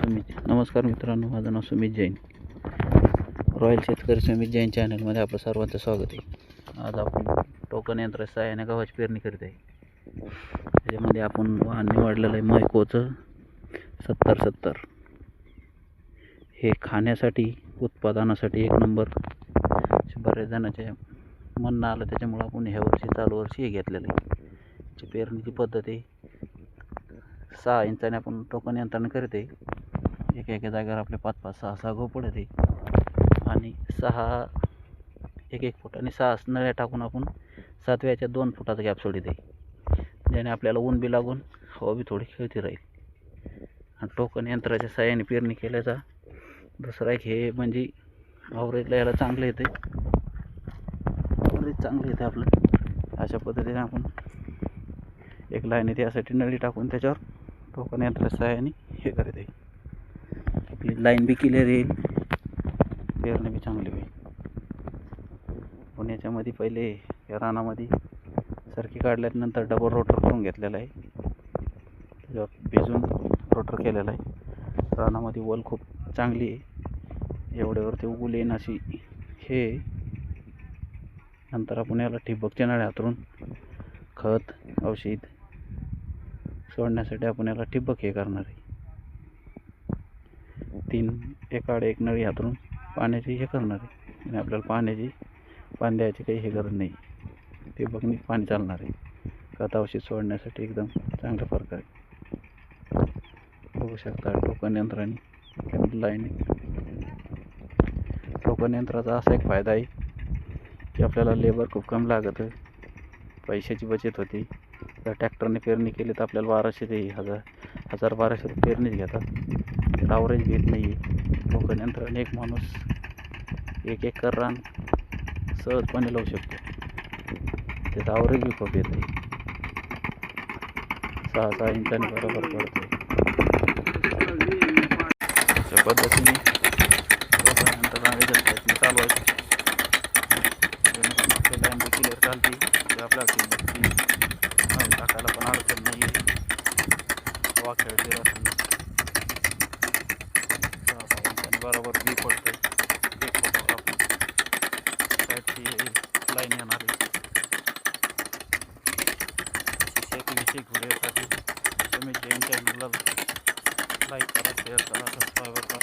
नमस्कार मित्रांनो, माझं नाव सुमित जैन. रॉयल शेतकरी सुमित जैन चॅनलमध्ये आपलं सर्वांचं स्वागत आहे. आज आपण टोकन यंत्राच्या सहाय्याने गव्हाची पेरणी करत आहे. त्याच्यामध्ये आपण वाहन निवडलेलं आहे मैकोचं 7070. हे खाण्यासाठी उत्पादनासाठी एक नंबर. बऱ्याच जणांचे म्हणणं आलं, त्याच्यामुळं आपण ह्या वर्षी चालू वर्षी हे घेतलेलं आहे. त्याची पेरणीची पद्धत आहे 6 इंचाने आपण टोकन यंत्राने करते. एका जागेवर आपले 5-5, 6-6 गहू पडत आहे आणि 1-1 फूट आणि 6 नळ्या टाकून आपण 7व्याच्या 2 फुटाचा गॅप सोडित आहे, ज्याने आपल्याला ऊन बी लागून हवा बी थोडी खेळती राहील. आणि टोकन यंत्राच्या साहाय्याने पेरणी केल्याचा दुसरा एक हे म्हणजे आवरेजला याला चांगलं येते, चांगलं येते आपलं. अशा पद्धतीने आपण एक लाईनीत यासाठी नळी टाकून त्याच्यावर टोकन यंत्राच्या साहाय्याने हे करत आहे. आपली लाईन बी क्लिअर येईल, पेरणी बी चांगली होईल. पण याच्यामध्ये पहिले या रानामध्ये सरकी काढल्यानंतर डबल रोटर करून घेतलेला आहे. त्याच्यावर भिजून रोटर केलेला आहे. रानामध्ये वल खूप चांगली आहे, एवढ्यावरती उगवून येईन अशी हे. नंतर आपण याला ठिबकच्या नळ्या हातरून खत औषध सोडण्यासाठी आपण याला ठिबक हे करणार आहे. 3 एकाड एक नळी हातरून पाण्याची हे करणार आहे आणि आपल्याला पाणी द्यायची काही हे गरज नाही. ठिबकने पाणी चालणार आहे. खत औषध सोडण्यासाठी एकदम चांगल्या प्रकारे बघू शकता. टोकन यंत्राने लाईन. टोकन यंत्राचा असा एक फायदा आहे की आपल्याला लेबर खूप कमी लागत आहे, पैशाची बचत होती. जर ट्रॅक्टरने पेरणी केली तर आपल्याला 1200 ते 1000-1200 रुपये पेरणीच घेतात. त्यात ॲव्हरेज घेत नाही आहे. टोकन यंत्राने एक माणूस 1 एकर रान सहजपणे लावू शकतो. त्यात ॲव्हरेज बी खूप येते. 6-6 इंचाने बरोबर पडते. अशा पद्धतीने टोकन यंत्र चालवायचं. आपली लाईन बी क्लिअर चालते. आपल्याला टाकायला पण अडचण नाही आहे. हवा खेळते राहते. 6-6 इंचाने बरोबर बी पडते. 1 फुटावर आपण साईडची लाईन येणार आहे. शेती व्हिडिओसाठी तुम्ही जैन चॅनलला लाईक करा, शेअर करा, सबस्क्राईब करा.